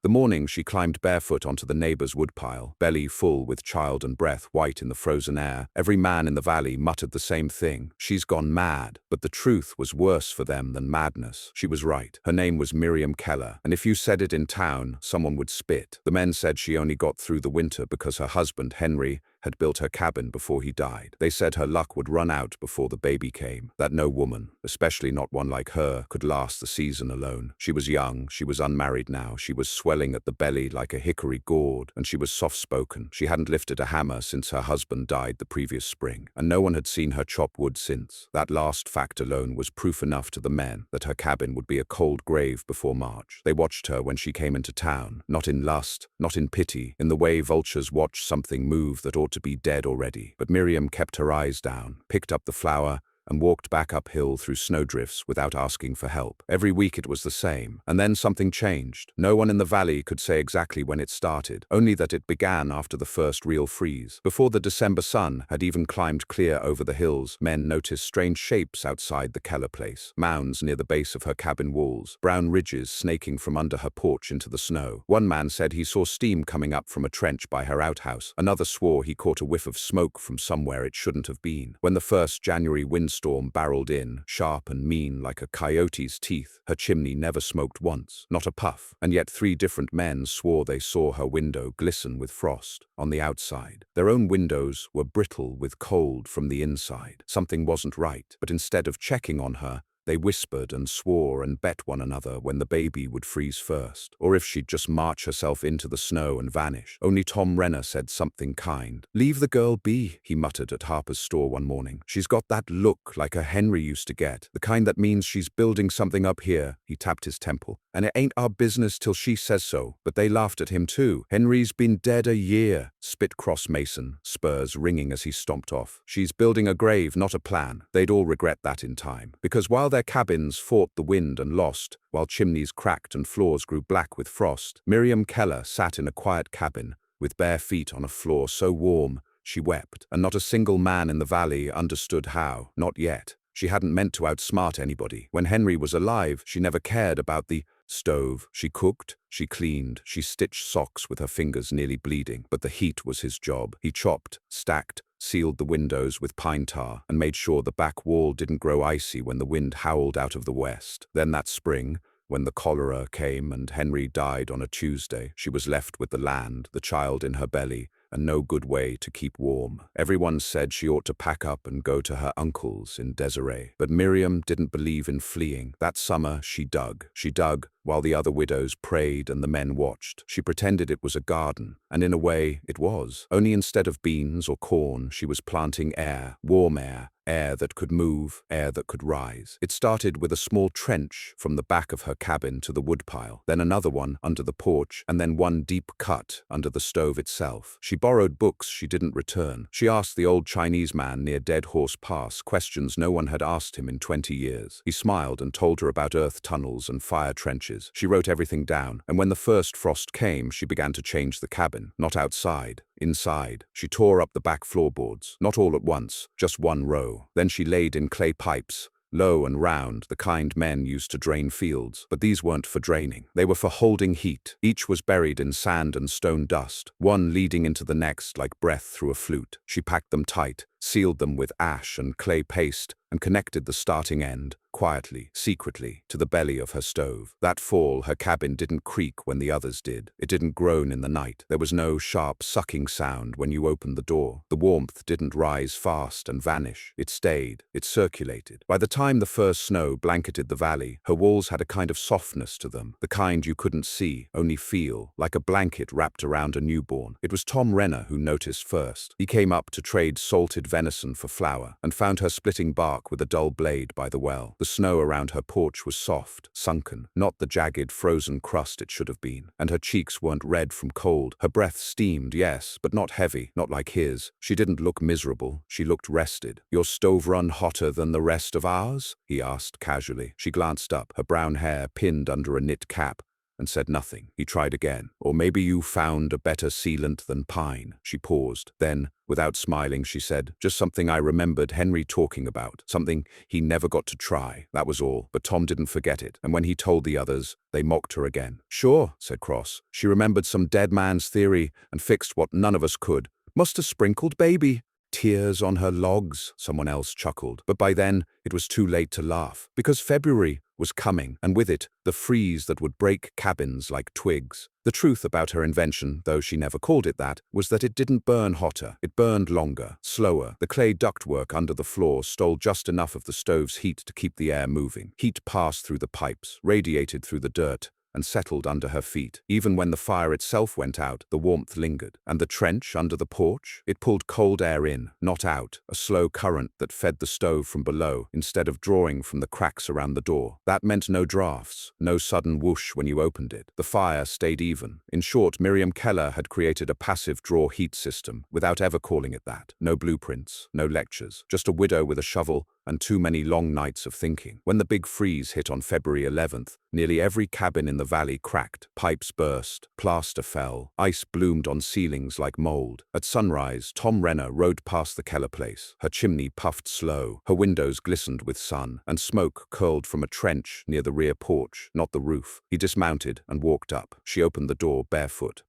The morning she climbed barefoot onto the neighbor's woodpile, belly full with child and breath white in the frozen air. Every man in the valley muttered the same thing: she's gone mad. But the truth was worse for them than madness. She was right. Her name was Miriam Keller, and if you said it in town, someone would spit. The men said she only got through the winter because her husband, Henry, had built her cabin before he died. They said her luck would run out before the baby came, that no woman, especially not one like her, could last the season alone. She was young, she was unmarried now, she was swelling at the belly like a hickory gourd, and she was soft-spoken. She hadn't lifted a hammer since her husband died the previous spring, and no one had seen her chop wood since. That last fact alone was proof enough to the men that her cabin would be a cold grave before March. They watched her when she came into town, not in lust, not in pity, in the way vultures watch something move that ought to be dead already. But Miriam kept her eyes down, picked up the flour, and walked back uphill through snowdrifts without asking for help. Every week it was the same, and then something changed. No one in the valley could say exactly when it started, only that it began after the first real freeze. Before the December sun had even climbed clear over the hills, men noticed strange shapes outside the Keller place, mounds near the base of her cabin walls, brown ridges snaking from under her porch into the snow. One man said he saw steam coming up from a trench by her outhouse. Another swore he caught a whiff of smoke from somewhere it shouldn't have been. When the first January windstorm barreled in, sharp and mean like a coyote's teeth, her chimney never smoked once, not a puff, and yet 3 different men swore they saw her window glisten with frost on the outside. Their own windows were brittle with cold from the inside. Something wasn't right, but instead of checking on her, they whispered and swore and bet one another when the baby would freeze first, or if she'd just march herself into the snow and vanish. Only Tom Renner said something kind. "Leave the girl be," he muttered at Harper's store one morning. "She's got that look like a Henry used to get, the kind that means she's building something up here." He tapped his temple. "And it ain't our business till she says so." But they laughed at him too. "Henry's been dead a year," spit Cross Mason, spurs ringing as he stomped off. "She's building a grave, not a plan." They'd all regret that in time, because while their cabins fought the wind and lost, while chimneys cracked and floors grew black with frost, Miriam Keller sat in a quiet cabin, with bare feet on a floor so warm she wept, and not a single man in the valley understood how, not yet. She hadn't meant to outsmart anybody. When Henry was alive, she never cared about the stove. She cooked, she cleaned, she stitched socks with her fingers nearly bleeding, but the heat was his job. He chopped, stacked, sealed the windows with pine tar, and made sure the back wall didn't grow icy when the wind howled out of the west. Then that spring, when the cholera came and Henry died on a Tuesday, she was left with the land, the child in her belly, and no good way to keep warm. Everyone said she ought to pack up and go to her uncle's in Desiree. But Miriam didn't believe in fleeing. That summer she dug. She dug while the other widows prayed and the men watched. She pretended it was a garden, and in a way it was. Only instead of beans or corn, she was planting air, warm air, air that could move, air that could rise. It started with a small trench from the back of her cabin to the woodpile, then another one under the porch, and then one deep cut under the stove itself. She borrowed books she didn't return. She asked the old Chinese man near Dead Horse Pass questions no one had asked him in 20 years. He smiled and told her about earth tunnels and fire trenches. She wrote everything down, and when the first frost came, she began to change the cabin. Not outside, inside. She tore up the back floorboards, not all at once, just one row. Then she laid in clay pipes, low and round, the kind men used to drain fields. But these weren't for draining. They were for holding heat. Each was buried in sand and stone dust, one leading into the next like breath through a flute. She packed them tight, sealed them with ash and clay paste, and connected the starting end, quietly, secretly, to the belly of her stove. That fall, her cabin didn't creak when the others did. It didn't groan in the night. There was no sharp sucking sound when you opened the door. The warmth didn't rise fast and vanish. It stayed. It circulated. By the time the first snow blanketed the valley, her walls had a kind of softness to them, the kind you couldn't see, only feel, like a blanket wrapped around a newborn. It was Tom Renner who noticed first. He came up to trade salted venison for flour, and found her splitting bark with a dull blade by the well. The snow around her porch was soft, sunken, not the jagged, frozen crust it should have been. And her cheeks weren't red from cold. Her breath steamed, yes, but not heavy, not like his. She didn't look miserable. She looked rested. "Your stove run hotter than the rest of ours?" he asked casually. She glanced up, her brown hair pinned under a knit cap, and said nothing. He tried again. Or maybe you found a better sealant than pine. She paused. Then, without smiling, she said, just something I remembered Henry talking about. Something he never got to try. That was all. But Tom didn't forget it. And when he told the others, they mocked her again. Sure, said Cross. She remembered some dead man's theory and fixed what none of us could. Must have sprinkled baby tears on her logs, someone else chuckled. But by then, it was too late to laugh, because February was coming, and with it, the freeze that would break cabins like twigs. The truth about her invention, though she never called it that, was that it didn't burn hotter. It burned longer, slower. The clay ductwork under the floor stole just enough of the stove's heat to keep the air moving. Heat passed through the pipes, radiated through the dirt, and settled under her feet. Even when the fire itself went out, the warmth lingered. And the trench under the porch? It pulled cold air in, not out, a slow current that fed the stove from below, instead of drawing from the cracks around the door. That meant no drafts, no sudden whoosh when you opened it. The fire stayed even. In short, Miriam Keller had created a passive draw heat system, without ever calling it that. No blueprints, no lectures, just a widow with a shovel and too many long nights of thinking. When the big freeze hit on February 11th, nearly every cabin in the valley cracked, pipes burst, plaster fell, ice bloomed on ceilings like mold. At sunrise, Tom Renner rode past the Keller place. Her chimney puffed slow, her windows glistened with sun, and smoke curled from a trench near the rear porch, not the roof. He dismounted and walked up. She opened the door barefoot,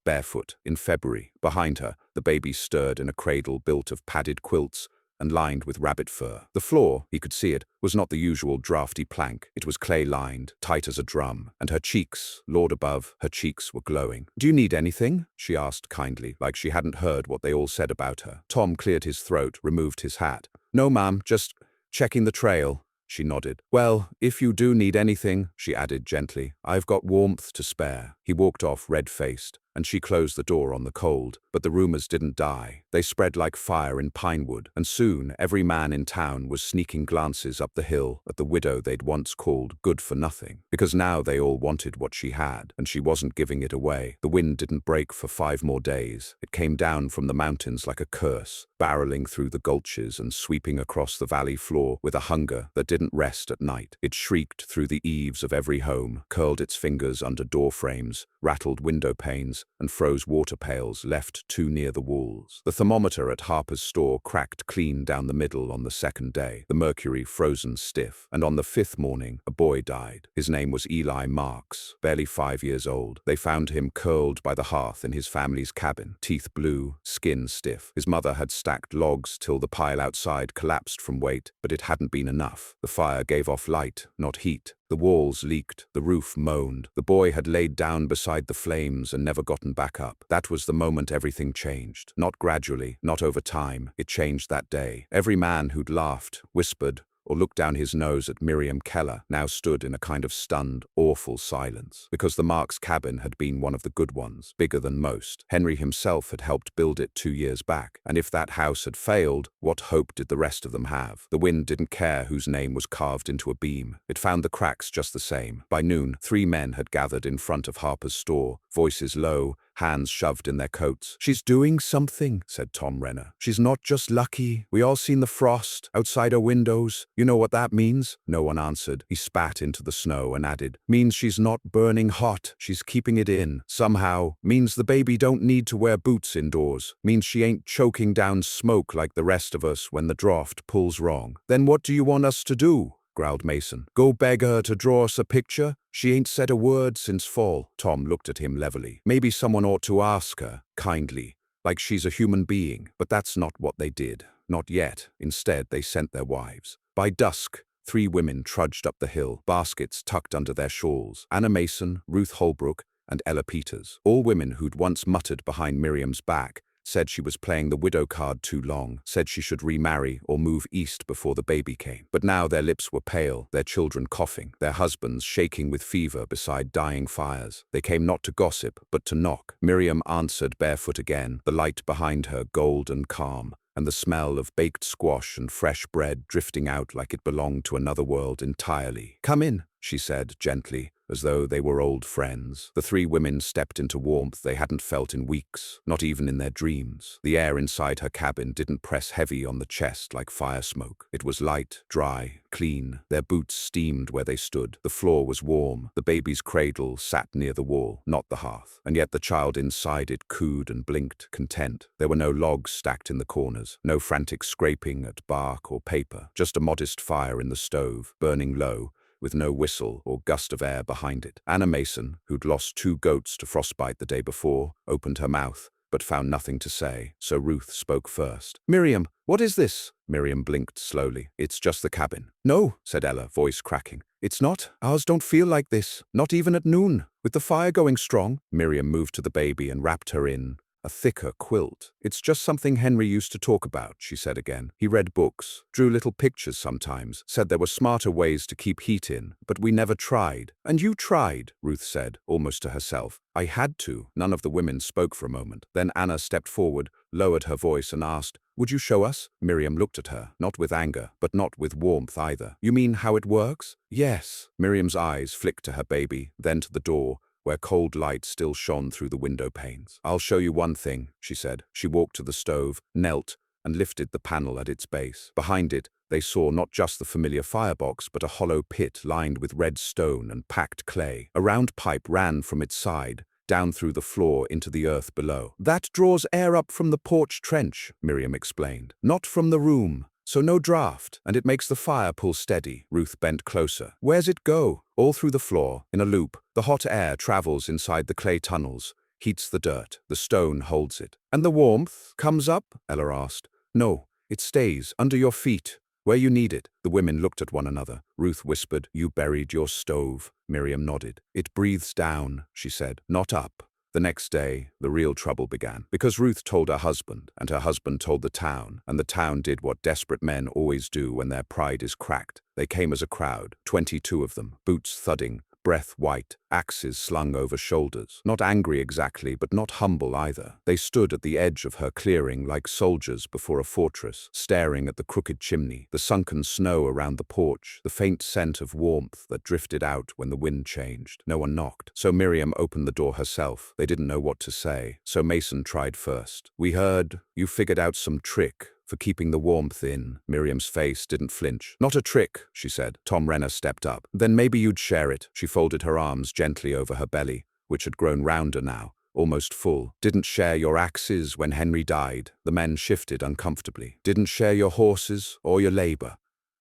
in February. Behind her, the baby stirred in a cradle built of padded quilts and lined with rabbit fur. The floor, he could see it, was not the usual drafty plank. It was clay-lined, tight as a drum, and her cheeks, Lord above, her cheeks were glowing. "Do you need anything?" she asked kindly, like she hadn't heard what they all said about her. Tom cleared his throat, removed his hat. "No, ma'am, just checking the trail." She nodded. "Well, if you do need anything," she added gently, "I've got warmth to spare." He walked off red-faced, and she closed the door on the cold. But the rumors didn't die. They spread like fire in Pinewood, and soon every man in town was sneaking glances up the hill at the widow they'd once called good for nothing. Because now they all wanted what she had, and she wasn't giving it away. The wind didn't break for 5 more days. It came down from the mountains like a curse, barreling through the gulches and sweeping across the valley floor with a hunger that didn't rest at night. It shrieked through the eaves of every home, curled its fingers under door frames, rattled window panes, and froze water pails left too near the walls. The thermometer at Harper's store cracked clean down the middle on the 2nd day, the mercury frozen stiff, and on the 5th morning, a boy died. His name was Eli Marks, barely 5 years old. They found him curled by the hearth in his family's cabin, teeth blue, skin stiff. His mother had stacked logs till the pile outside collapsed from weight, but it hadn't been enough. The fire gave off light, not heat. The walls leaked, the roof moaned. The boy had laid down beside the flames and never gotten back up. That was the moment everything changed. Not gradually, not over time. It changed that day. Every man who'd laughed, whispered, or looked down his nose at Miriam Keller now stood in a kind of stunned, awful silence. Because the Marks cabin had been one of the good ones, bigger than most. Henry himself had helped build it 2 years back. And if that house had failed, what hope did the rest of them have? The wind didn't care whose name was carved into a beam. It found the cracks just the same. By noon, 3 men had gathered in front of Harper's store, voices low, hands shoved in their coats. "She's doing something," said Tom Renner. "She's not just lucky. We all seen the frost outside her windows. You know what that means?" No one answered. He spat into the snow and added, "Means she's not burning hot. She's keeping it in. Somehow. Means the baby don't need to wear boots indoors. Means she ain't choking down smoke like the rest of us when the draft pulls wrong." "Then what do you want us to do?" growled Mason. "Go beg her to draw us a picture? She ain't said a word since fall." Tom looked at him levelly. "Maybe someone ought to ask her, kindly, like she's a human being." But that's not what they did. Not yet. Instead, they sent their wives. By dusk, 3 women trudged up the hill, baskets tucked under their shawls. Anna Mason, Ruth Holbrook, and Ella Peters. All women who'd once muttered behind Miriam's back, said she was playing the widow card too long, said she should remarry or move east before the baby came. But now their lips were pale, their children coughing, their husbands shaking with fever beside dying fires. They came not to gossip, but to knock. Miriam answered barefoot again, the light behind her gold and calm, and the smell of baked squash and fresh bread drifting out like it belonged to another world entirely. "Come in," she said gently, as though they were old friends. The three women stepped into warmth they hadn't felt in weeks, not even in their dreams. The air inside her cabin didn't press heavy on the chest like fire smoke. It was light, dry, clean. Their boots steamed where they stood. The floor was warm. The baby's cradle sat near the wall, not the hearth. And yet the child inside it cooed and blinked, content. There were no logs stacked in the corners, no frantic scraping at bark or paper, just a modest fire in the stove, burning low, with no whistle or gust of air behind it. Anna Mason, who'd lost 2 goats to frostbite the day before, opened her mouth, but found nothing to say, so Ruth spoke first. "Miriam, what is this?" Miriam blinked slowly. "It's just the cabin." "No," said Ella, voice cracking. "It's not. Ours don't feel like this, not even at noon. With the fire going strong." Miriam moved to the baby and wrapped her in a thicker quilt. "It's just something Henry used to talk about," she said again. "He read books, drew little pictures sometimes, said there were smarter ways to keep heat in, but we never tried." "And you tried," Ruth said, almost to herself. "I had to." None of the women spoke for a moment. Then Anna stepped forward, lowered her voice and asked, "Would you show us?" Miriam looked at her, not with anger, but not with warmth either. "You mean how it works?" "Yes." Miriam's eyes flicked to her baby, then to the door, where cold light still shone through the window panes. "I'll show you one thing," she said. She walked to the stove, knelt, and lifted the panel at its base. Behind it, they saw not just the familiar firebox, but a hollow pit lined with red stone and packed clay. A round pipe ran from its side, down through the floor into the earth below. "That draws air up from the porch trench," Miriam explained. "Not from the room. So no draft, and it makes the fire pull steady." Ruth bent closer. "Where's it go?" "All through the floor, in a loop. The hot air travels inside the clay tunnels, heats the dirt. The stone holds it." "And the warmth comes up?" Ella asked. "No, it stays under your feet, where you need it." The women looked at one another. Ruth whispered, "You buried your stove." Miriam nodded. "It breathes down," she said, "not up." The next day, the real trouble began. Because Ruth told her husband, and her husband told the town, and the town did what desperate men always do when their pride is cracked. They came as a crowd, 22 of them, boots thudding, breath white, axes slung over shoulders. Not angry exactly, but not humble either. They stood at the edge of her clearing like soldiers before a fortress, staring at the crooked chimney, the sunken snow around the porch, the faint scent of warmth that drifted out when the wind changed. No one knocked, so Miriam opened the door herself. They didn't know what to say, so Mason tried first. "We heard you figured out some trick for keeping the warmth in." Miriam's face didn't flinch. "Not a trick," she said. Tom Renner stepped up. "Then maybe you'd share it." She folded her arms gently over her belly, which had grown rounder now, almost full. "Didn't share your axes when Henry died." The men shifted uncomfortably. "Didn't share your horses or your labor.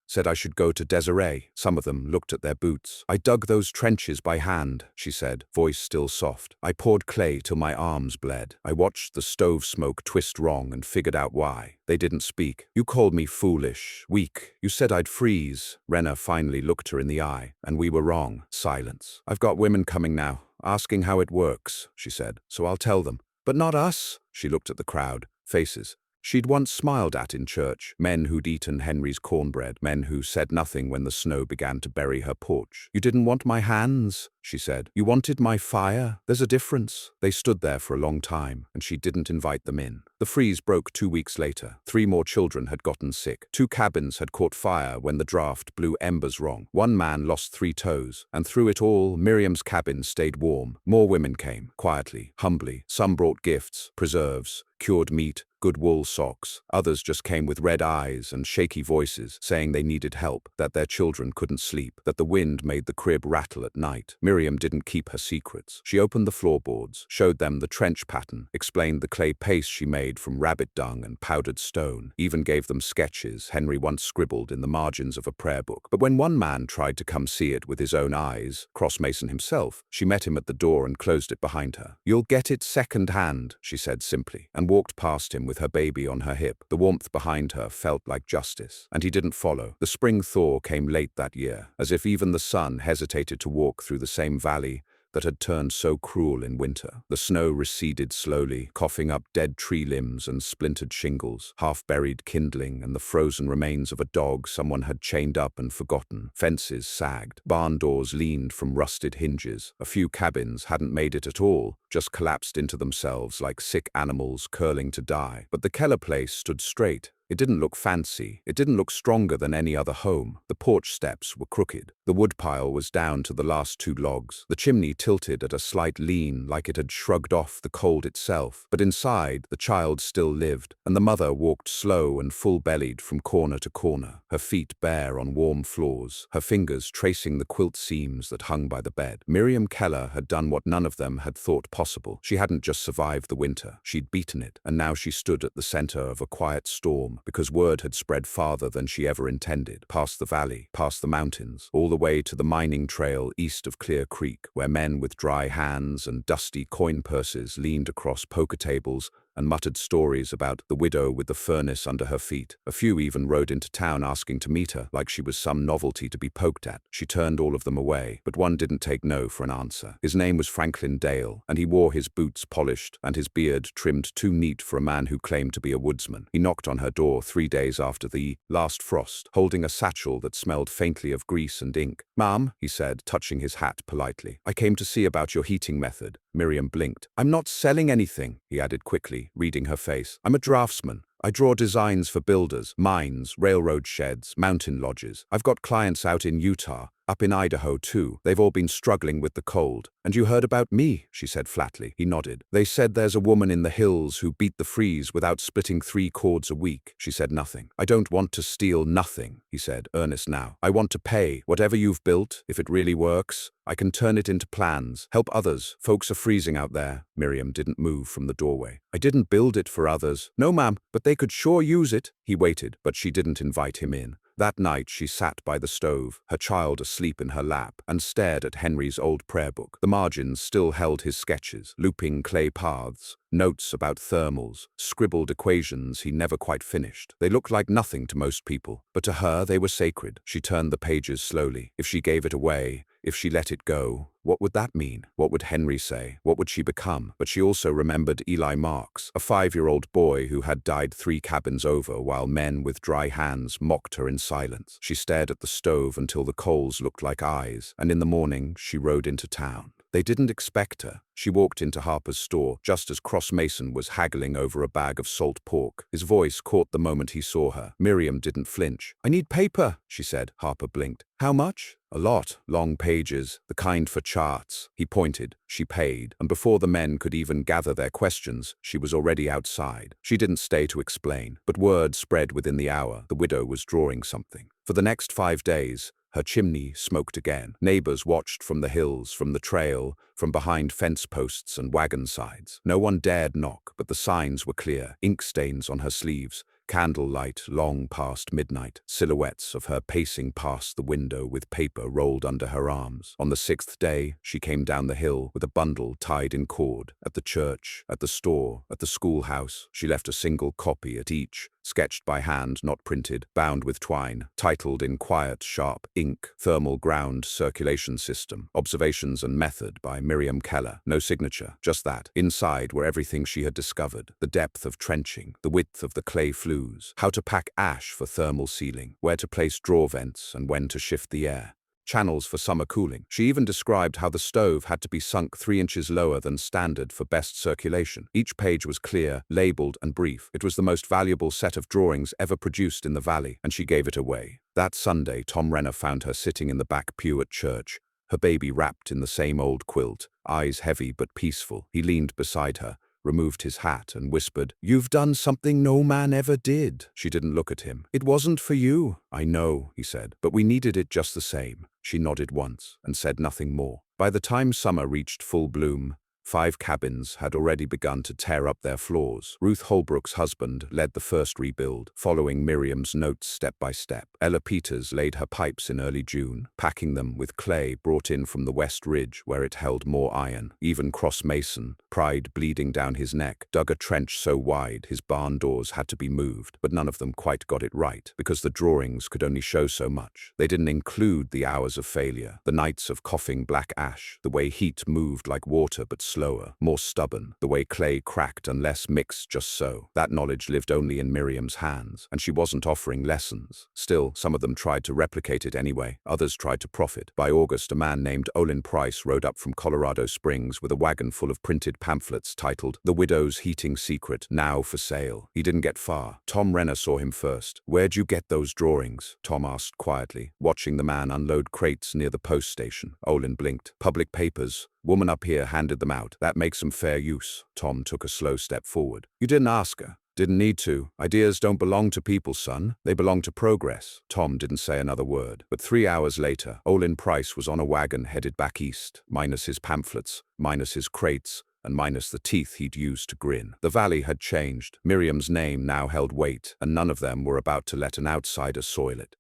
Said I should go to Desiree." Some of them looked at their boots. "I dug those trenches by hand," she said, voice still soft. "I poured clay till my arms bled. I watched the stove smoke twist wrong and figured out why." They didn't speak. "You called me foolish, weak. You said I'd freeze." Renner finally looked her in the eye. "And we were wrong." Silence. "I've got women coming now, asking how it works," she said, "so I'll tell them." "But not us." She looked at the crowd. Faces she'd once smiled at in church, men who'd eaten Henry's cornbread, men who said nothing when the snow began to bury her porch. "You didn't want my hands," she said. "You wanted my fire. There's a difference." They stood there for a long time, and she didn't invite them in. The freeze broke 2 weeks later. 3 more children had gotten sick. 2 cabins had caught fire when the draft blew embers wrong. 1 man lost 3 toes, and through it all, Miriam's cabin stayed warm. More women came, quietly, humbly. Some brought gifts, preserves, cured meat, good wool socks. Others just came with red eyes and shaky voices, saying they needed help, that their children couldn't sleep, that the wind made the crib rattle at night. Miriam didn't keep her secrets. She opened the floorboards, showed them the trench pattern, explained the clay paste she made from rabbit dung and powdered stone, even gave them sketches Henry once scribbled in the margins of a prayer book. But when one man tried to come see it with his own eyes, Cross Mason himself, she met him at the door and closed it behind her. "You'll get it second hand," she said simply, and walked past him with her baby on her hip. The warmth behind her felt like justice, and he didn't follow. The spring thaw came late that year, as if even the sun hesitated to walk through the same valley that had turned so cruel in winter. The snow receded slowly, coughing up dead tree limbs and splintered shingles, half-buried kindling and the frozen remains of a dog someone had chained up and forgotten. Fences sagged. Barn doors leaned from rusted hinges. A few cabins hadn't made it at all, just collapsed into themselves like sick animals curling to die. But the Keller place stood straight, It didn't look fancy. It didn't look stronger than any other home. The porch steps were crooked. The woodpile was down to the last 2 logs. The chimney tilted at a slight lean, like it had shrugged off the cold itself. But inside, the child still lived, and the mother walked slow and full-bellied from corner to corner, her feet bare on warm floors, her fingers tracing the quilt seams that hung by the bed. Miriam Keller had done what none of them had thought possible. She hadn't just survived the winter, she'd beaten it, and now she stood at the center of a quiet storm, because word had spread farther than she ever intended, past the valley, past the mountains, all the way to the mining trail east of Clear Creek, where men with dry hands and dusty coin purses leaned across poker tables and muttered stories about the widow with the furnace under her feet. A few even rode into town asking to meet her, like she was some novelty to be poked at. She turned all of them away, but one didn't take no for an answer. His name was Franklin Dale, and he wore his boots polished and his beard trimmed too neat for a man who claimed to be a woodsman. He knocked on her door 3 days after the last frost, holding a satchel that smelled faintly of grease and ink. "Ma'am," he said, touching his hat politely, "I came to see about your heating method." Miriam blinked. "I'm not selling anything," he added quickly, reading her face. "I'm a draftsman. I draw designs for builders, mines, railroad sheds, mountain lodges. I've got clients out in Utah, up in Idaho too. They've all been struggling with the cold. And you heard about me," she said flatly. He nodded. "They said there's a woman in the hills who beat the freeze without splitting 3 cords a week." She said nothing. "I don't want to steal nothing," he said, earnest now. "I want to pay. Whatever you've built, if it really works, I can turn it into plans. Help others. Folks are freezing out there." Miriam didn't move from the doorway. "I didn't build it for others." "No, ma'am, but they could sure use it." He waited, but she didn't invite him in. That night she sat by the stove, her child asleep in her lap, and stared at Henry's old prayer book. The margins still held his sketches, looping clay paths, notes about thermals, scribbled equations he never quite finished. They looked like nothing to most people, but to her they were sacred. She turned the pages slowly. If she gave it away, if she let it go, what would that mean? What would Henry say? What would she become? But she also remembered Eli Marks, a 5-year-old boy who had died 3 cabins over while men with dry hands mocked her in silence. She stared at the stove until the coals looked like eyes, and in the morning she rode into town. They didn't expect her. She walked into Harper's store just as Cross Mason was haggling over a bag of salt pork. His voice caught the moment he saw her. Miriam didn't flinch. "I need paper," she said. Harper blinked. "How much?" "A lot. Long pages. The kind for charts." He pointed. She paid. And before the men could even gather their questions, she was already outside. She didn't stay to explain, but word spread within the hour. The widow was drawing something. For the next 5 days, her chimney smoked again. Neighbors watched from the hills, from the trail, from behind fence posts and wagon sides. No one dared knock, but the signs were clear. Ink stains on her sleeves, candlelight long past midnight, silhouettes of her pacing past the window with paper rolled under her arms. On the 6th day, she came down the hill with a bundle tied in cord. At the church, at the store, at the schoolhouse, she left a single copy at each, sketched by hand, not printed, bound with twine, titled in quiet, sharp ink, Thermal Ground Circulation System, Observations and Method by Miriam Keller. No signature, just that. Inside were everything she had discovered: the depth of trenching, the width of the clay flues, how to pack ash for thermal sealing, where to place draw vents and when to shift the air, channels for summer cooling. She even described how the stove had to be sunk 3 inches lower than standard for best circulation. Each page was clear, labeled, and brief. It was the most valuable set of drawings ever produced in the valley, and she gave it away. That Sunday, Tom Renner found her sitting in the back pew at church, her baby wrapped in the same old quilt, eyes heavy but peaceful. He leaned beside her, removed his hat, and whispered, "You've done something no man ever did." She didn't look at him. "It wasn't for you." "I know," he said, "but we needed it just the same." She nodded once and said nothing more. By the time summer reached full bloom, 5 cabins had already begun to tear up their floors. Ruth Holbrook's husband led the first rebuild, following Miriam's notes step by step. Ella Peters laid her pipes in early June, packing them with clay brought in from the West Ridge where it held more iron. Even Cross Mason, pride bleeding down his neck, dug a trench so wide his barn doors had to be moved, but none of them quite got it right, because the drawings could only show so much. They didn't include the hours of failure, the nights of coughing black ash, the way heat moved like water but slowly slower, more stubborn, the way clay cracked unless mixed just so. That knowledge lived only in Miriam's hands, and she wasn't offering lessons. Still, some of them tried to replicate it anyway, others tried to profit. By August, a man named Olin Price rode up from Colorado Springs with a wagon full of printed pamphlets titled "The Widow's Heating Secret, Now for Sale." He didn't get far. Tom Renner saw him first. "Where'd you get those drawings?" Tom asked quietly, watching the man unload crates near the post station. Olin blinked. "Public papers. Woman up here handed them out. That makes them fair use." Tom took a slow step forward. "You didn't ask her." "Didn't need to. Ideas don't belong to people, son. They belong to progress." Tom didn't say another word. But 3 hours later, Olin Price was on a wagon headed back east, minus his pamphlets, minus his crates, and minus the teeth he'd used to grin. The valley had changed. Miriam's name now held weight, and none of them were about to let an outsider soil it.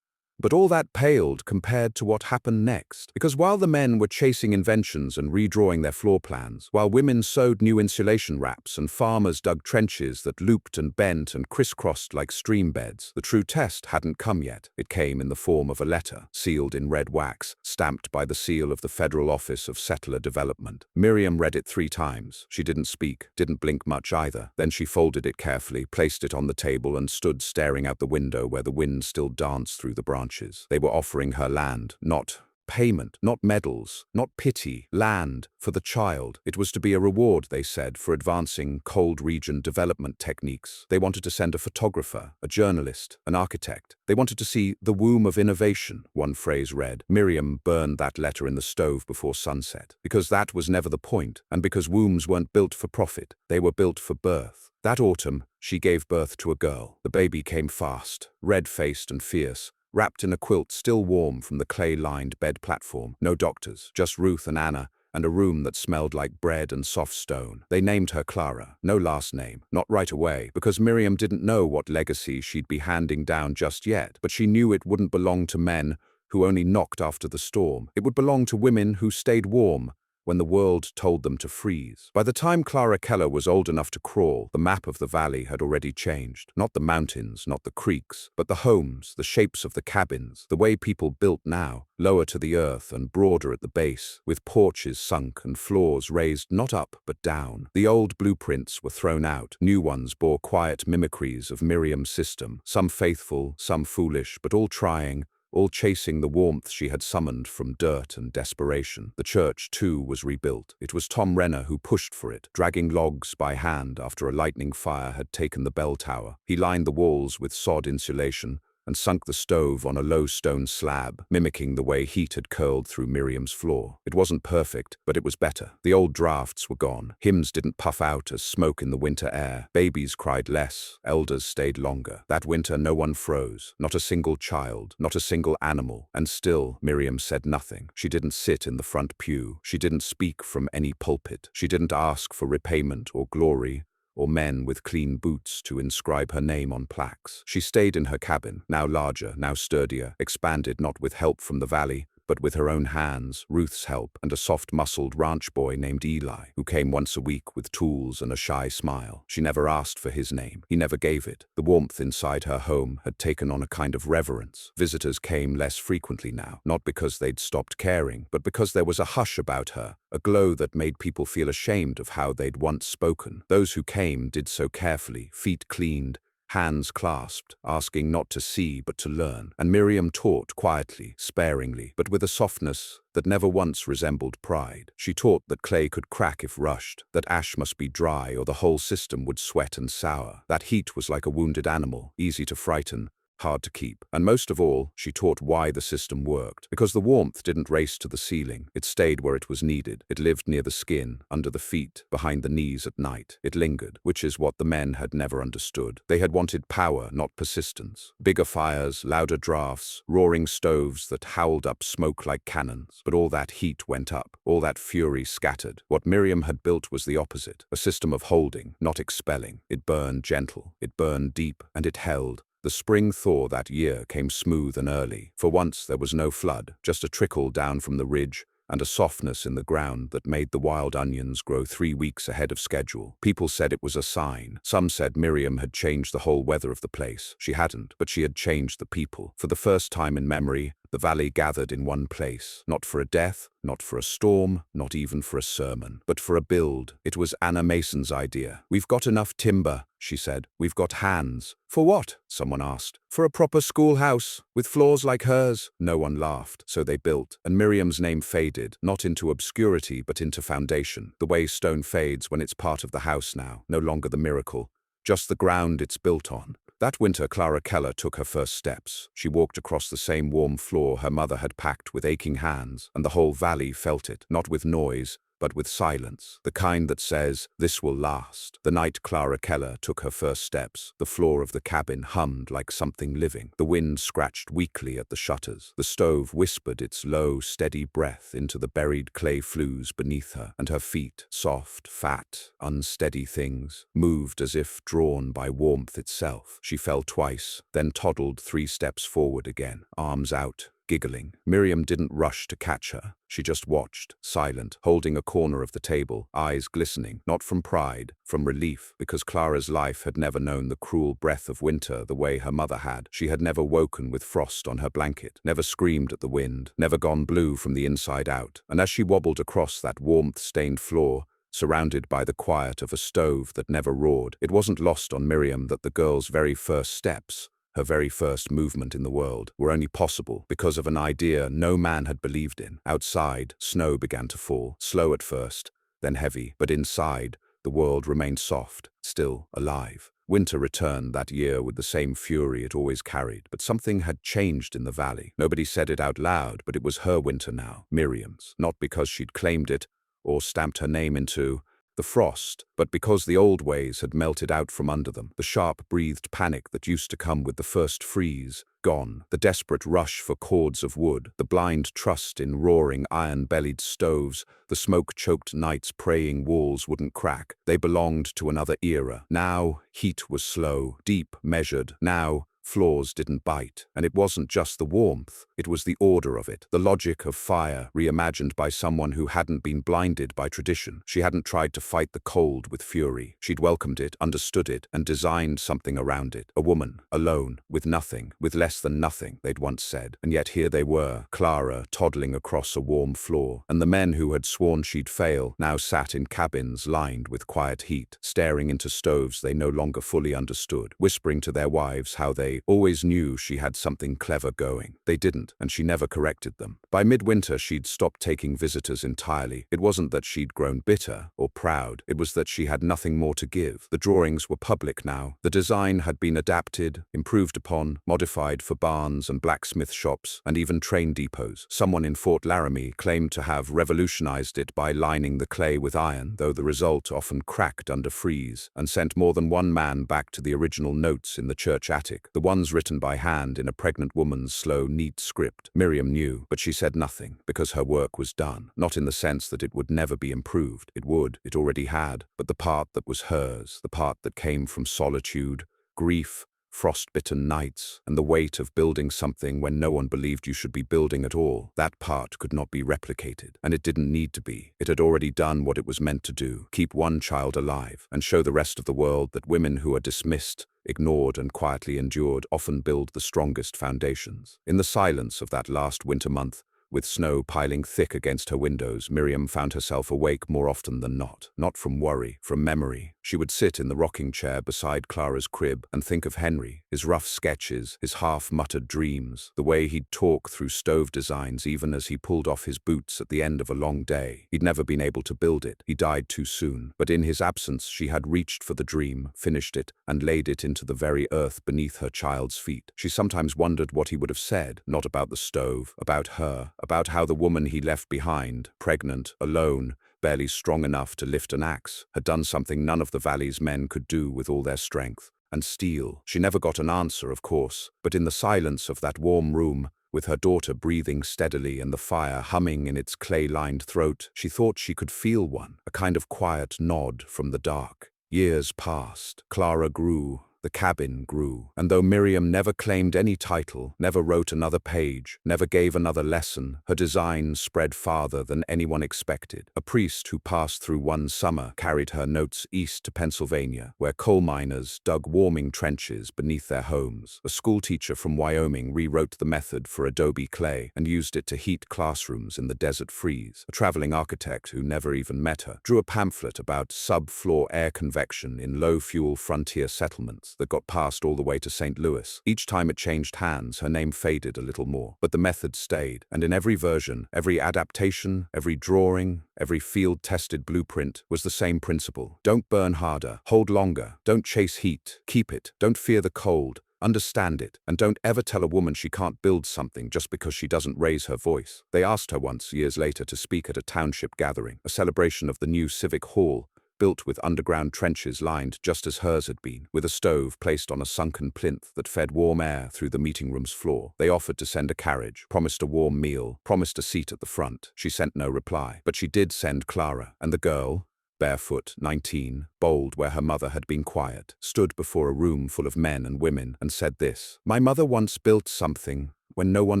But all that paled compared to what happened next. Because while the men were chasing inventions and redrawing their floor plans, while women sewed new insulation wraps and farmers dug trenches that looped and bent and crisscrossed like stream beds, the true test hadn't come yet. It came in the form of a letter, sealed in red wax, stamped by the seal of the Federal Office of Settler Development. Miriam read it 3 times. She didn't speak, didn't blink much either. Then she folded it carefully, placed it on the table, and stood staring out the window where the wind still danced through the branches. They were offering her land, not payment, not medals, not pity, land for the child. It was to be a reward, they said, for advancing cold region development techniques. They wanted to send a photographer, a journalist, an architect. They wanted to see the womb of innovation, one phrase read. Miriam burned that letter in the stove before sunset, because that was never the point, and because wombs weren't built for profit. They were built for birth. That autumn, she gave birth to a girl. The baby came fast, red-faced and fierce, wrapped in a quilt still warm from the clay-lined bed platform. No doctors, just Ruth and Anna, and a room that smelled like bread and soft stone. They named her Clara. No last name, not right away, because Miriam didn't know what legacy she'd be handing down just yet, but she knew it wouldn't belong to men who only knocked after the storm. It would belong to women who stayed warm when the world told them to freeze. By the time Clara Keller was old enough to crawl, the map of the valley had already changed. Not the mountains, not the creeks, but the homes, the shapes of the cabins, the way people built now, lower to the earth and broader at the base, with porches sunk and floors raised not up but down. The old blueprints were thrown out. New ones bore quiet mimicries of Miriam's system, some faithful, some foolish, but all trying, all chasing the warmth she had summoned from dirt and desperation. The church, too, was rebuilt. It was Tom Renner who pushed for it, dragging logs by hand after a lightning fire had taken the bell tower. He lined the walls with sod insulation and sunk the stove on a low stone slab, mimicking the way heat had curled through Miriam's floor. It wasn't perfect, but it was better. The old drafts were gone. Hymns didn't puff out as smoke in the winter air. Babies cried less. Elders stayed longer. That winter no one froze. Not a single child. Not a single animal. And still, Miriam said nothing. She didn't sit in the front pew. She didn't speak from any pulpit. She didn't ask for repayment or glory, or men with clean boots to inscribe her name on plaques. She stayed in her cabin, now larger, now sturdier, expanded not with help from the valley, but with her own hands, Ruth's help, and a soft-muscled ranch boy named Eli, who came once a week with tools and a shy smile. She never asked for his name. He never gave it. The warmth inside her home had taken on a kind of reverence. Visitors came less frequently now, not because they'd stopped caring, but because there was a hush about her, a glow that made people feel ashamed of how they'd once spoken. Those who came did so carefully, feet cleaned, hands clasped, asking not to see but to learn. And Miriam taught quietly, sparingly, but with a softness that never once resembled pride. She taught that clay could crack if rushed, that ash must be dry or the whole system would sweat and sour. That heat was like a wounded animal, easy to frighten, hard to keep. And most of all, she taught why the system worked. Because the warmth didn't race to the ceiling. It stayed where it was needed. It lived near the skin, under the feet, behind the knees at night. It lingered, which is what the men had never understood. They had wanted power, not persistence. Bigger fires, louder drafts, roaring stoves that howled up smoke like cannons. But all that heat went up. All that fury scattered. What Miriam had built was the opposite. A system of holding, not expelling. It burned gentle. It burned deep. And it held. The spring thaw that year came smooth and early. For once there was no flood, just a trickle down from the ridge, and a softness in the ground that made the wild onions grow 3 weeks ahead of schedule. People said it was a sign. Some said Miriam had changed the whole weather of the place. She hadn't, but she had changed the people. For the first time in memory, The valley gathered in one place, not for a death, not for a storm, not even for a sermon, but for a build. It was Anna Mason's idea. "We've got enough timber," she said. "We've got hands." "For what?" someone asked. "For a proper schoolhouse, with floors like hers." No one laughed, so they built, and Miriam's name faded, not into obscurity but into foundation. The way stone fades when it's part of the house now, no longer the miracle, just the ground it's built on. That winter, Clara Keller took her first steps. She walked across the same warm floor her mother had packed with aching hands, and the whole valley felt it, not with noise, but with silence, the kind that says, "This will last." The night Clara Keller took her first steps, the floor of the cabin hummed like something living. The wind scratched weakly at the shutters. The stove whispered its low, steady breath into the buried clay flues beneath her, and her feet, soft, fat, unsteady things, moved as if drawn by warmth itself. She fell twice, then toddled 3 steps forward again, arms out, giggling. Miriam didn't rush to catch her. She just watched, silent, holding a corner of the table, eyes glistening, not from pride, from relief, because Clara's life had never known the cruel breath of winter the way her mother had. She had never woken with frost on her blanket, never screamed at the wind, never gone blue from the inside out. And as she wobbled across that warmth-stained floor, surrounded by the quiet of a stove that never roared, it wasn't lost on Miriam that the girl's very first steps, her very first movement in the world, were only possible because of an idea no man had believed in. Outside, snow began to fall, slow at first, then heavy, but inside, the world remained soft, still, alive. Winter returned that year with the same fury it always carried, but something had changed in the valley. Nobody said it out loud, but it was her winter now, Miriam's, not because she'd claimed it or stamped her name into the frost, but because the old ways had melted out from under them. The sharp-breathed panic that used to come with the first freeze, gone. The desperate rush for cords of wood, the blind trust in roaring iron-bellied stoves, the smoke-choked nights praying walls wouldn't crack. They belonged to another era. Now, heat was slow, deep, measured. Now, floors didn't bite. And it wasn't just the warmth, it was the order of it, the logic of fire, reimagined by someone who hadn't been blinded by tradition. She hadn't tried to fight the cold with fury. She'd welcomed it, understood it, and designed something around it. A woman, alone, with nothing, with less than nothing, they'd once said. And yet here they were, Clara toddling across a warm floor, and the men who had sworn she'd fail now sat in cabins lined with quiet heat, staring into stoves they no longer fully understood, whispering to their wives how they always knew she had something clever going. They didn't, and she never corrected them. By midwinter, she'd stopped taking visitors entirely. It wasn't that she'd grown bitter or proud, it was that she had nothing more to give. The drawings were public now. The design had been adapted, improved upon, modified for barns and blacksmith shops, and even train depots. Someone in Fort Laramie claimed to have revolutionized it by lining the clay with iron, though the result often cracked under freeze, and sent more than one man back to the original notes in the church attic. The ones written by hand in a pregnant woman's slow, neat script. Miriam knew, but she said nothing, because her work was done. Not in the sense that it would never be improved. It would, it already had, but the part that was hers, the part that came from solitude, grief, frost-bitten nights, and the weight of building something when no one believed you should be building at all, that part could not be replicated. And it didn't need to be. It had already done what it was meant to do, keep one child alive, and show the rest of the world that women who are dismissed, ignored, and quietly endured often build the strongest foundations. In the silence of that last winter month, with snow piling thick against her windows, Miriam found herself awake more often than not. Not from worry, from memory. She would sit in the rocking chair beside Clara's crib and think of Henry, his rough sketches, his half-muttered dreams, the way he'd talk through stove designs even as he pulled off his boots at the end of a long day. He'd never been able to build it. He died too soon. But in his absence, she had reached for the dream, finished it, and laid it into the very earth beneath her child's feet. She sometimes wondered what he would have said, not about the stove, about her, about how the woman he left behind, pregnant, alone, barely strong enough to lift an axe, had done something none of the valley's men could do with all their strength. And steel. She never got an answer, of course, but in the silence of that warm room, with her daughter breathing steadily and the fire humming in its clay-lined throat, she thought she could feel one, a kind of quiet nod from the dark. Years passed. Clara grew, The cabin grew, and though Miriam never claimed any title, never wrote another page, never gave another lesson, her design spread farther than anyone expected. A priest who passed through one summer carried her notes east to Pennsylvania, where coal miners dug warming trenches beneath their homes. A schoolteacher from Wyoming rewrote the method for adobe clay and used it to heat classrooms in the desert freeze. A traveling architect who never even met her drew a pamphlet about subfloor air convection in low-fuel frontier settlements that got passed all the way to St. Louis. Each time it changed hands, her name faded a little more, but the method stayed, and in every version, every adaptation, every drawing, every field-tested blueprint was the same principle. Don't burn harder, hold longer, don't chase heat, keep it, don't fear the cold, understand it, and don't ever tell a woman she can't build something just because she doesn't raise her voice. They asked her once, years later, to speak at a township gathering, a celebration of the new civic hall, built with underground trenches lined just as hers had been, with a stove placed on a sunken plinth that fed warm air through the meeting room's floor. They offered to send a carriage, promised a warm meal, promised a seat at the front. She sent no reply, but she did send Clara, and the girl, barefoot, 19, bold where her mother had been quiet, stood before a room full of men and women and said this: "My mother once built something when no one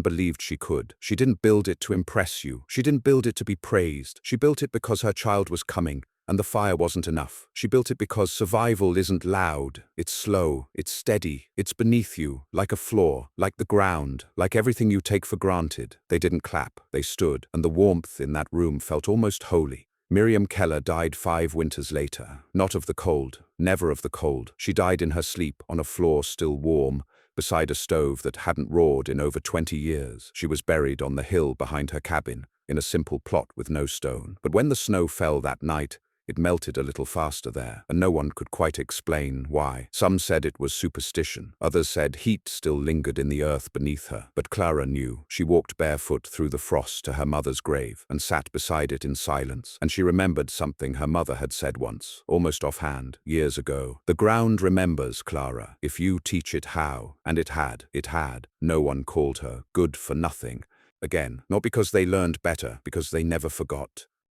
believed she could. She didn't build it to impress you. She didn't build it to be praised. She built it because her child was coming, and the fire wasn't enough. She built it because survival isn't loud, it's slow, it's steady, it's beneath you, like a floor, like the ground, like everything you take for granted." They didn't clap, they stood, and the warmth in that room felt almost holy. Miriam Keller died 5 winters later, not of the cold, never of the cold. She died in her sleep on a floor still warm, beside a stove that hadn't roared in over 20 years. She was buried on the hill behind her cabin, in a simple plot with no stone. But when the snow fell that night, it melted a little faster there, and no one could quite explain why. Some said it was superstition. Others said heat still lingered in the earth beneath her. But Clara knew. She walked barefoot through the frost to her mother's grave and sat beside it in silence. And she remembered something her mother had said once, almost offhand, years ago. "The ground remembers, Clara, if you teach it how." And it had. It had. No one called her good for nothing again. Not because they learned better, because they never forgot.